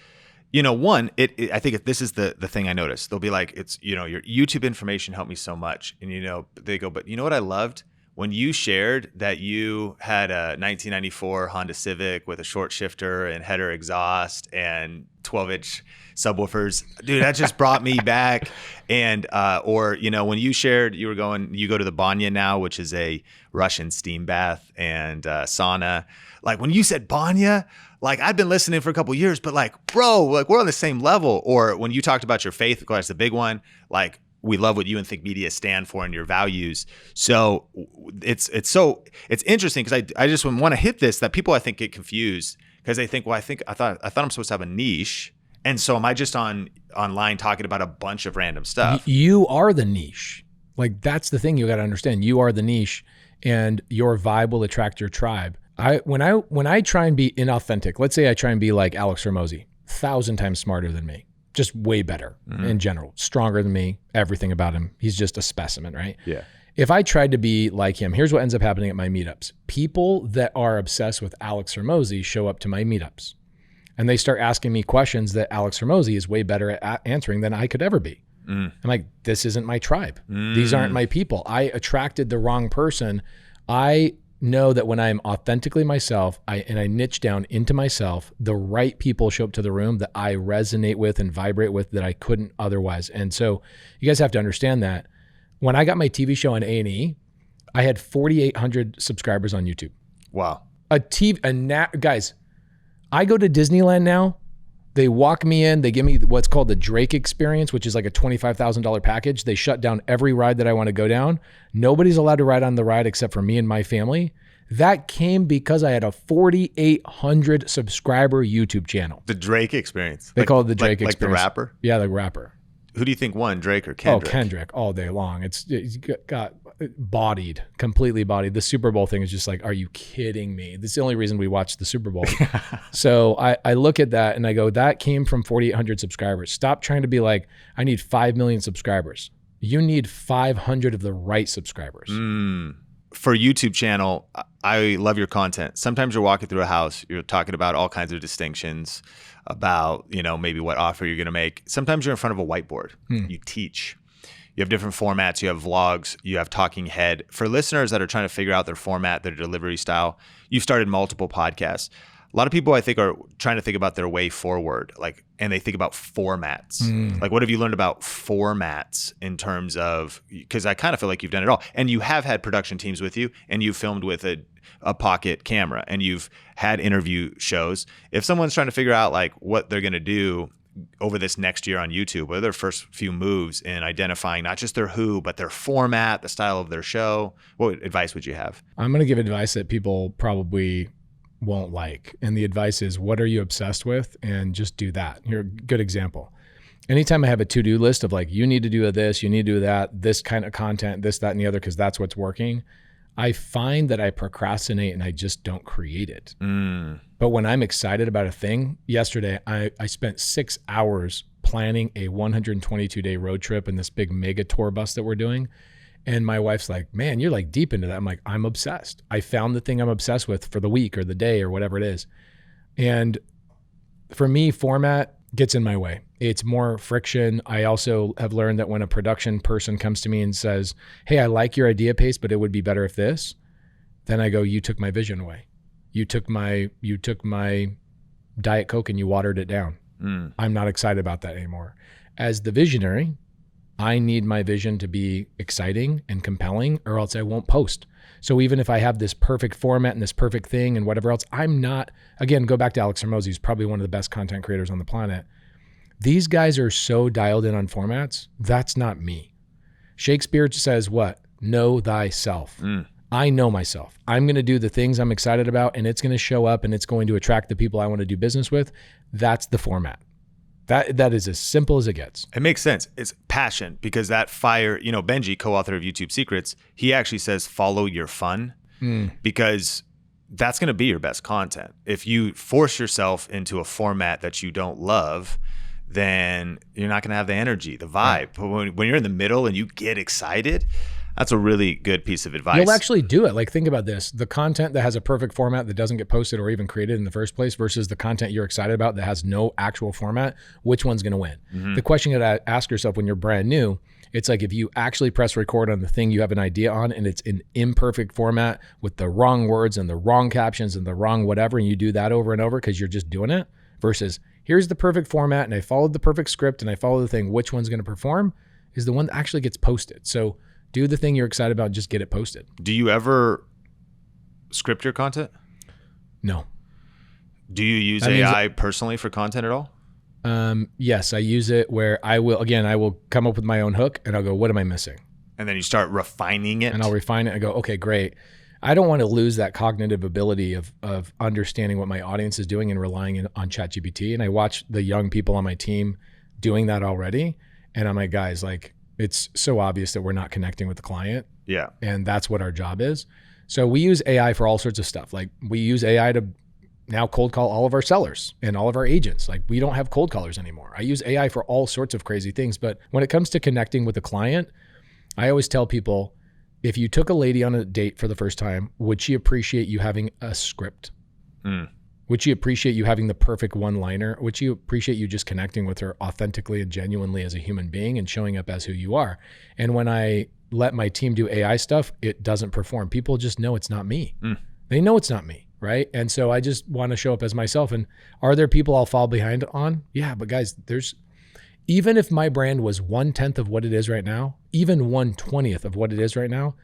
I think this is the thing I noticed. They'll be like, your YouTube information helped me so much. And, they go, but you know what I loved? When you shared that you had a 1994 Honda Civic with a short shifter and header exhaust and 12-inch subwoofers, dude, that just brought me back. And, when you shared, you go to the Banya now, which is a Russian steam bath and sauna. Like when you said Banya, like I'd been listening for a couple of years, but like, bro, like we're on the same level. Or when you talked about your faith, of course, the big one, like we love what you and Think Media stand for and your values. So it's interesting because I just want to hit this, that people I think get confused because they think, well, I thought I'm supposed to have a niche. And so am I just online talking about a bunch of random stuff? You are the niche. Like that's the thing you got to understand. You are the niche and your vibe will attract your tribe. When I try and be inauthentic, let's say I try and be like Alex Hormozi, 1,000 times smarter than me, just way better in general, stronger than me, everything about him. He's just a specimen, right? Yeah. if I tried to be like him, here's what ends up happening at my meetups. People that are obsessed with Alex Hormozi show up to my meetups and they start asking me questions that Alex Hormozi is way better at answering than I could ever be. I'm like, this isn't my tribe. These aren't my people. I attracted the wrong person. I know that when I'm authentically myself, I niche down into myself, the right people show up to the room that I resonate with and vibrate with that I couldn't otherwise. And so you guys have to understand that when I got my TV show on A&E, I had 4,800 subscribers on YouTube. Wow. Guys, I go to Disneyland now. They walk me in, they give me what's called the Drake experience, which is like a $25,000 package. They shut down every ride that I want to go down. Nobody's allowed to ride on the ride except for me and my family. That came because I had a 4,800 subscriber YouTube channel. The Drake experience. They call it the Drake experience. Like the rapper? Yeah, the rapper. Who do you think won, Drake or Kendrick? Oh, Kendrick all day long. It's got bodied, completely bodied. The Super Bowl thing is just like, are you kidding me? This is the only reason we watch the Super Bowl. So I look at that and I go, that came from 4,800 subscribers. Stop trying to be like, I need 5 million subscribers. You need 500 of the right subscribers. For YouTube channel, I love your content. Sometimes you're walking through a house, you're talking about all kinds of distinctions about, maybe what offer you're going to make. Sometimes you're in front of a whiteboard. You teach. You have different formats. You have vlogs. You have talking head. For listeners that are trying to figure out their format, their delivery style, you've started multiple podcasts. A lot of people, I think, are trying to think about their way forward, and they think about formats. Like, what have you learned about formats in terms of, because I kind of feel like you've done it all. And you have had production teams with you, and you've filmed with a pocket camera, and you've had interview shows. If someone's trying to figure out like what they're going to do over this next year on YouTube, what are their first few moves in identifying not just their who, but their format, the style of their show, what advice would you have? I'm going to give advice that people probably won't like. And the advice is, what are you obsessed with? And just do that. Here's a good example. Anytime I have a to-do list of like, you need to do this, you need to do that, this kind of content, this, that, and the other, because that's what's working, I find that I procrastinate and I just don't create it. But when I'm excited about a thing, yesterday, I spent 6 hours planning a 122-day road trip in this big mega tour bus that we're doing. And my wife's like, man, you're like deep into that. I'm like, I'm obsessed. I found the thing I'm obsessed with for the week or the day or whatever it is. And for me, format gets in my way. It's more friction. I also have learned that when a production person comes to me and says, hey, I like your idea, Pace, but it would be better if this, then I go, you took my vision away. You took my Diet Coke and you watered it down. I'm not excited about that anymore. As the visionary, I need my vision to be exciting and compelling, or else I won't post. So even if I have this perfect format and this perfect thing and whatever else, I'm not, again, go back to Alex Hormozi, who's probably one of the best content creators on the planet. These guys are so dialed in on formats. That's not me. Shakespeare says what? Know thyself. I know myself. I'm going to do the things I'm excited about, and it's going to show up and it's going to attract the people I want to do business with. That's the format. That is as simple as it gets. It makes sense. It's passion, because that fire, Benji, co-author of YouTube Secrets, he actually says, follow your fun, because that's going to be your best content. If you force yourself into a format that you don't love, then you're not going to have the energy, the vibe. But when you're in the middle and you get excited, that's a really good piece of advice. You'll actually do it. Like, think about this. The content that has a perfect format that doesn't get posted or even created in the first place versus the content you're excited about that has no actual format, which one's going to win? The question you got to ask yourself when you're brand new, it's like if you actually press record on the thing you have an idea on and it's an imperfect format with the wrong words and the wrong captions and the wrong whatever, and you do that over and over because you're just doing it, versus here's the perfect format and I followed the perfect script and I follow the thing, which one's going to perform is the one that actually gets posted. So do the thing you're excited about, just get it posted. Do you ever script your content? No. Do you use AI personally for content at all? Yes, I use it where I will come up with my own hook and I'll go, what am I missing? And then you start refining it. And I'll refine it and go, okay, great. I don't want to lose that cognitive ability of understanding what my audience is doing and relying on ChatGPT. And I watch the young people on my team doing that already. And I'm like, guys, like, it's so obvious that we're not connecting with the client. Yeah. And that's what our job is. So we use AI for all sorts of stuff. Like, we use AI to now cold call all of our sellers and all of our agents. Like, we don't have cold callers anymore. I use AI for all sorts of crazy things. But when it comes to connecting with the client, I always tell people, if you took a lady on a date for the first time, would she appreciate you having a script? Would she appreciate you having the perfect one-liner? Would she appreciate you just connecting with her authentically and genuinely as a human being and showing up as who you are? And when I let my team do AI stuff, it doesn't perform. People just know it's not me. They know it's not me, right? And so I just want to show up as myself. And are there people I'll fall behind on? Yeah, but guys, even if my brand was 1/10 of what it is right now, even 1/20th of what it is right now,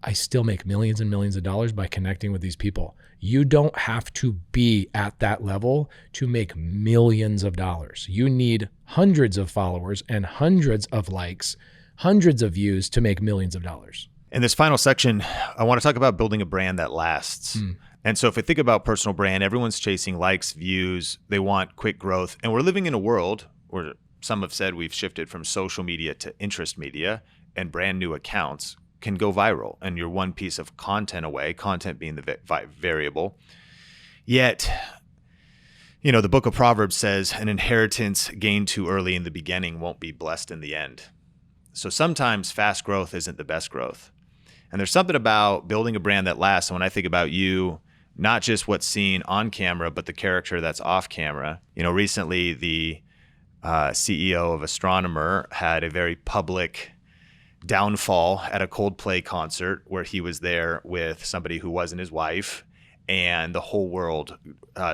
I still make millions and millions of dollars by connecting with these people. You don't have to be at that level to make millions of dollars. You need hundreds of followers and hundreds of likes, hundreds of views to make millions of dollars. In this final section, I want to talk about building a brand that lasts. And so if we think about personal brand, everyone's chasing likes, views, they want quick growth. And we're living in a world where some have said we've shifted from social media to interest media, and brand new accounts can go viral, and you're one piece of content away, content being the variable. Yet, the book of Proverbs says an inheritance gained too early in the beginning won't be blessed in the end. So sometimes fast growth isn't the best growth. And there's something about building a brand that lasts. And when I think about you, not just what's seen on camera, but the character that's off camera. Recently the CEO of Astronomer had a very public downfall at a Coldplay concert where he was there with somebody who wasn't his wife, and the whole world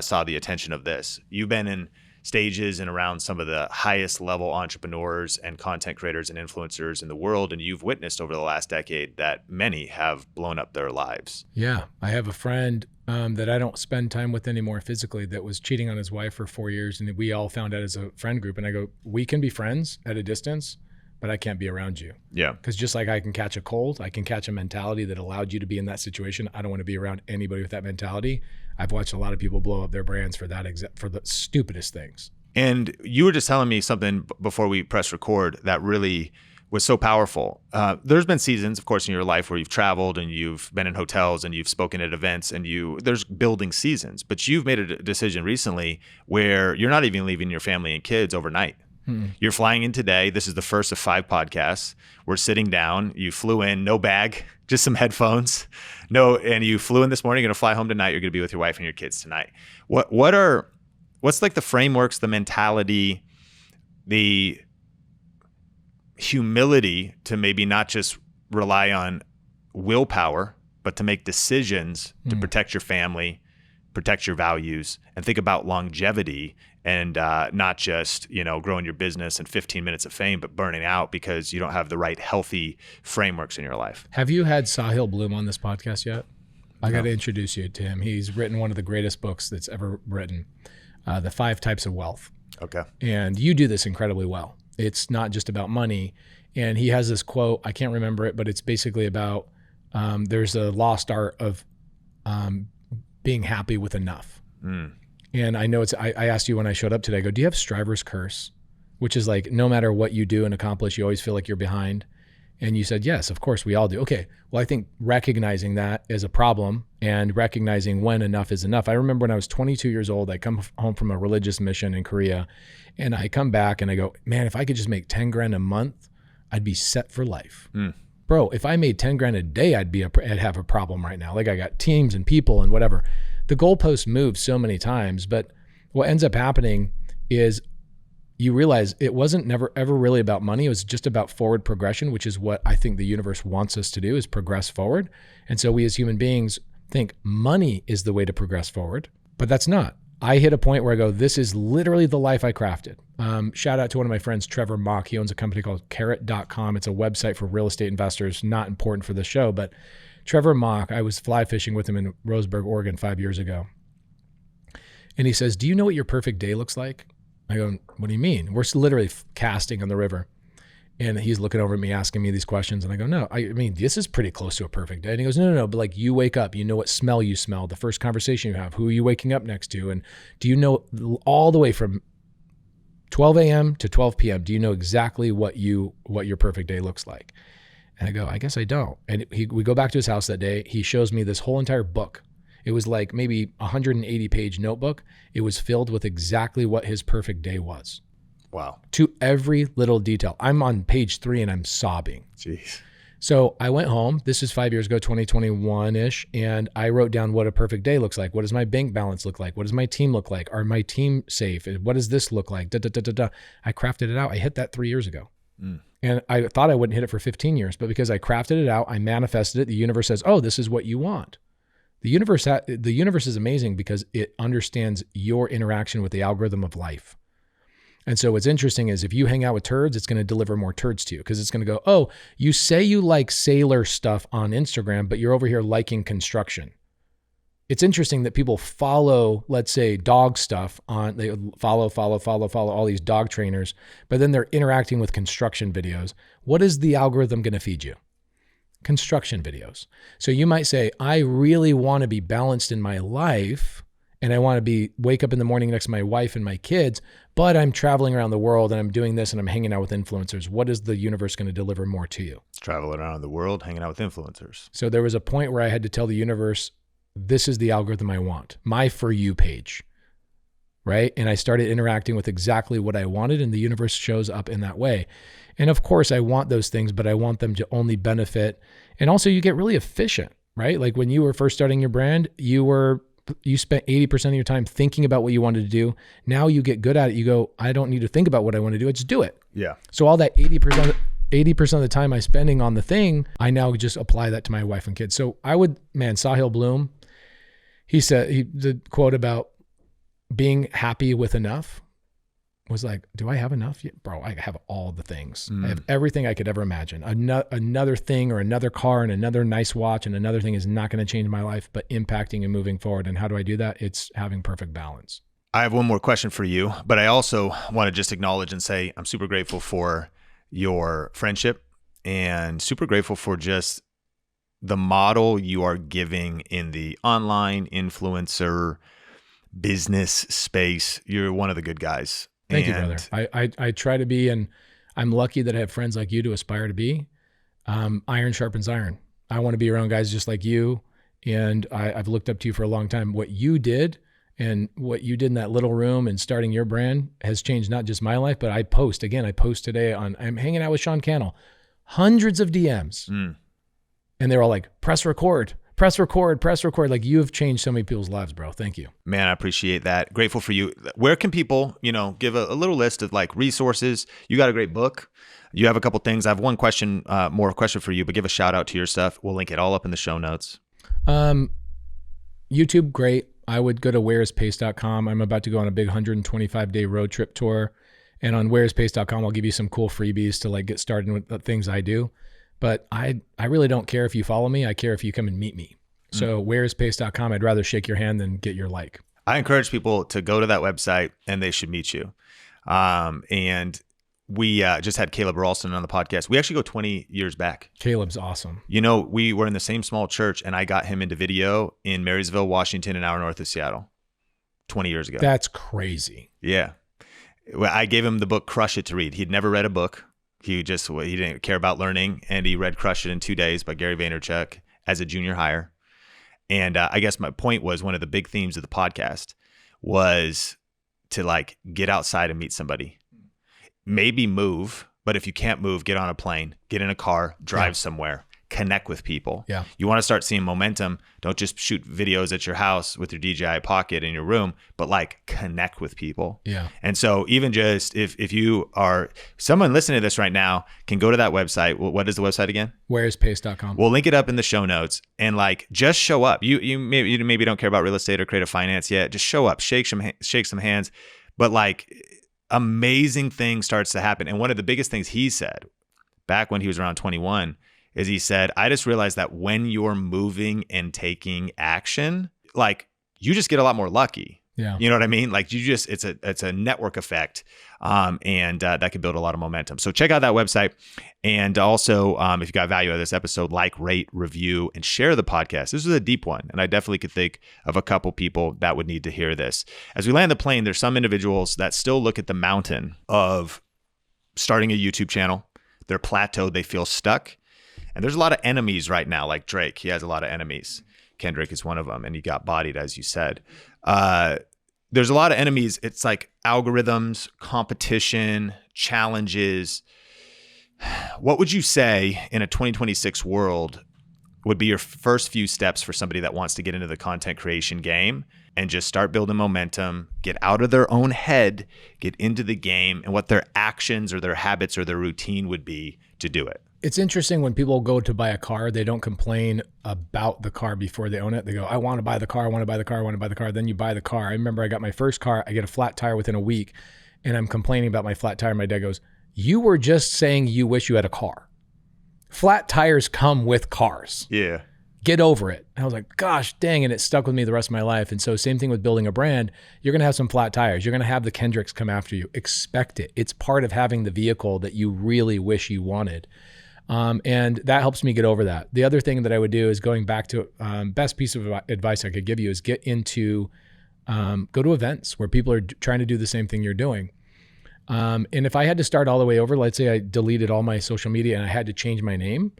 saw the attention of this. You've been in stages and around some of the highest level entrepreneurs and content creators and influencers in the world, and you've witnessed over the last decade that many have blown up their lives. Yeah, I have a friend that I don't spend time with anymore physically that was cheating on his wife for 4 years, and we all found out as a friend group, and I go, we can be friends at a distance, but I can't be around you. Yeah. Because just like I can catch a cold, I can catch a mentality that allowed you to be in that situation. I don't want to be around anybody with that mentality. I've watched a lot of people blow up their brands for for the stupidest things. And you were just telling me something before we press record that really was so powerful. There's been seasons, of course, in your life where you've traveled and you've been in hotels and you've spoken at events, and there's building seasons. But you've made a decision recently where you're not even leaving your family and kids overnight. You're flying in today. This is the first of 5 podcasts. We're sitting down. You flew in, no bag, just some headphones. And you flew in this morning. You're going to fly home tonight. You're going to be with your wife and your kids tonight. What's like the frameworks, the mentality, the humility to maybe not just rely on willpower, but to make decisions to protect your family, protect your values, and think about longevity, and not just, growing your business and 15 minutes of fame, but burning out because you don't have the right healthy frameworks in your life. Have you had Sahil Bloom on this podcast yet? I got to introduce you to him. He's written one of the greatest books that's ever written, The 5 Types of Wealth. Okay. And you do this incredibly well. It's not just about money. And he has this quote, I can't remember it, but it's basically about there's a lost art of being happy with enough. And I know I asked you when I showed up today, I go, do you have striver's curse? Which is like, no matter what you do and accomplish, you always feel like you're behind. And you said, yes, of course we all do. Okay. Well, I think recognizing that is a problem and recognizing when enough is enough. I remember when I was 22 years old, I come home from a religious mission in Korea, and I come back and I go, man, if I could just make 10 grand a month, I'd be set for life. Bro, if I made 10 grand a day, I'd have a problem right now. Like, I got teams and people and whatever. The goalpost moves so many times, but what ends up happening is you realize it wasn't never ever really about money. It was just about forward progression, which is what I think the universe wants us to do, is progress forward. And so we as human beings think money is the way to progress forward, but that's not. I hit a point where I go, this is literally the life I crafted. Shout out to one of my friends, Trevor Mock. He owns a company called carrot.com. It's a website for real estate investors, not important for the show, but Trevor Mock, I was fly fishing with him in Roseburg, Oregon 5 years ago. And he says, do you know what your perfect day looks like? I go, what do you mean? We're literally casting on the river. And he's looking over at me, asking me these questions. And I go, no, I mean, this is pretty close to a perfect day. And he goes, no, but like, you wake up, you know what smell you smell, the first conversation you have, who are you waking up next to? And do you know all the way from 12 a.m. to 12 p.m., do you know exactly what your perfect day looks like? And I go, I guess I don't. And we go back to his house that day. He shows me this whole entire book. It was like maybe 180-page notebook. It was filled with exactly what his perfect day was. Wow. To every little detail. I'm on page 3 and I'm sobbing. Jeez. So I went home. This is 5 years ago, 2021-ish. And I wrote down what a perfect day looks like. What does my bank balance look like? What does my team look like? Are my team safe? What does this look like? I crafted it out. I hit that 3 years ago. And I thought I wouldn't hit it for 15 years, but because I crafted it out, I manifested it. The universe says, oh, this is what you want. The universe is amazing because it understands your interaction with the algorithm of life. And so what's interesting is if you hang out with turds, it's going to deliver more turds to you because it's going to go, oh, you say you like sailor stuff on Instagram, but you're over here liking construction. It's interesting that people follow, let's say, dog stuff they follow all these dog trainers, but then they're interacting with construction videos. What is the algorithm going to feed you? Construction videos. So you might say, I really want to be balanced in my life and I want to wake up in the morning next to my wife and my kids, but I'm traveling around the world and I'm doing this and I'm hanging out with influencers. What is the universe going to deliver more to you? Traveling around the world, hanging out with influencers. So there was a point where I had to tell the universe, this is the algorithm I want, my For You page, right? And I started interacting with exactly what I wanted and the universe shows up in that way. And of course I want those things, but I want them to only benefit. And also you get really efficient, right? Like when you were first starting your brand, you spent 80% of your time thinking about what you wanted to do. Now you get good at it. You go, I don't need to think about what I want to do. I just do it. Yeah. So all that 80% of the time I'm spending on the thing, I now just apply that to my wife and kids. So Sahil Bloom, he said, the quote about being happy with enough was like, do I have enough? Yeah, bro, I have all the things. I have everything I could ever imagine. Another thing or another car and another nice watch and another thing is not going to change my life, but impacting and moving forward. And how do I do that? It's having perfect balance. I have one more question for you, but I also want to just acknowledge and say I'm super grateful for your friendship and super grateful for just the model you are giving in the online influencer business space. You're one of the good guys. Thank you, brother. I try to be, and I'm lucky that I have friends like you to aspire to be. Iron sharpens iron. I want to be around guys just like you. And I've looked up to you for a long time. What you did and what you did in that little room and starting your brand has changed not just my life, but I post today I'm hanging out with Sean Cannell, hundreds of DMs. And they're all like, press record. Like you have changed so many people's lives, bro. Thank you. Man, I appreciate that. Grateful for you. Where can people, give a little list of like resources? You got a great book. You have a couple things. I have one question, more question for you, but give a shout out to your stuff. We'll link it all up in the show notes. YouTube, great. I would go to whereispace.com. I'm about to go on a big 125-day road trip tour. And on whereispace.com, I'll give you some cool freebies to like get started with the things I do. But I really don't care if you follow me. I care if you come and meet me. So whereispace.com, I'd rather shake your hand than get your like. I encourage people to go to that website and they should meet you. And we just had Caleb Ralston on the podcast. We actually go 20 years back. Caleb's awesome. We were in the same small church and I got him into video in Marysville, Washington, an hour north of Seattle 20 years ago. That's crazy. Yeah. I gave him the book Crush It to read. He'd never read a book. He didn't care about learning, and he read Crush It in 2 days by Gary Vaynerchuk as a junior hire. And I guess my point was one of the big themes of the podcast was to like get outside and meet somebody. Maybe move, but if you can't move, get on a plane, get in a car, drive somewhere, connect with people. Yeah. You want to start seeing momentum. Don't just shoot videos at your house with your DJI Pocket in your room, but like connect with people. Yeah. And so even just if you are someone listening to this right now can go to that website. What is the website again? Whereispace.com. We'll link it up in the show notes and like just show up. You maybe don't care about real estate or creative finance yet. Just show up, shake some hands. But like amazing things starts to happen. And one of the biggest things he said back when he was around 21 is he said, I just realized that when you're moving and taking action, like you just get a lot more lucky. Yeah. You know what I mean? Like it's a network effect. And that could build a lot of momentum. So check out that website. And also, if you got value out of this episode, like, rate, review, and share the podcast. This is a deep one. And I definitely could think of a couple people that would need to hear this. As we land the plane, there's some individuals that still look at the mountain of starting a YouTube channel. They're plateaued. They feel stuck. And there's a lot of enemies right now, like Drake. He has a lot of enemies. Kendrick is one of them, and he got bodied, as you said. There's a lot of enemies. It's like algorithms, competition, challenges, What would you say in a 2026 world would be your first few steps for somebody that wants to get into the content creation game and just start building momentum, get out of their own head, get into the game, and what their actions or their habits or their routine would be to do it? It's interesting when people go to buy a car, they don't complain about the car before they own it. They go, I want to buy the car, I want to buy the car, I want to buy the car. Then you buy the car. I remember I got my first car, I get a flat tire within a week, and I'm complaining about my flat tire. My dad goes, you were just saying you wish you had a car. Flat tires come with cars. Yeah. Get over it. And I was like, gosh, dang. And it stuck with me the rest of my life. And so same thing with building a brand. You're going to have some flat tires. You're going to have the Kendricks come after you. Expect it. It's part of having the vehicle that you really wish you wanted. And that helps me get over that. The other thing that I would do is going back to best piece of advice I could give you is get into, go to events where people are trying to do the same thing you're doing. And if I had to start all the way over, let's say I deleted all my social media and I had to change my name,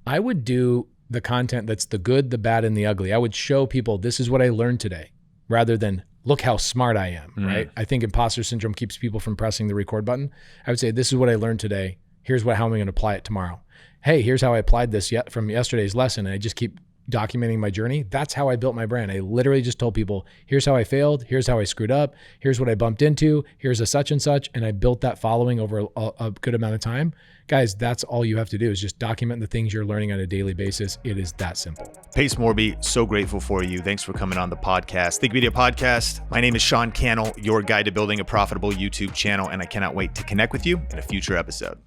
I would do the content that's the good, the bad, and the ugly. I would show people this is what I learned today rather than look how smart I am, right? I think imposter syndrome keeps people from pressing the record button. I would say, this is what I learned today. Here's how I'm going to apply it tomorrow. Hey, here's how I applied this from yesterday's lesson. And I just keep documenting my journey. That's how I built my brand. I literally just told people, here's how I failed. Here's how I screwed up. Here's what I bumped into. Here's a such and such. And I built that following over a good amount of time. Guys, that's all you have to do is just document the things you're learning on a daily basis. It is that simple. Pace Morby, so grateful for you. Thanks for coming on the podcast. Think Media Podcast. My name is Sean Cannell, your guide to building a profitable YouTube channel, and I cannot wait to connect with you in a future episode.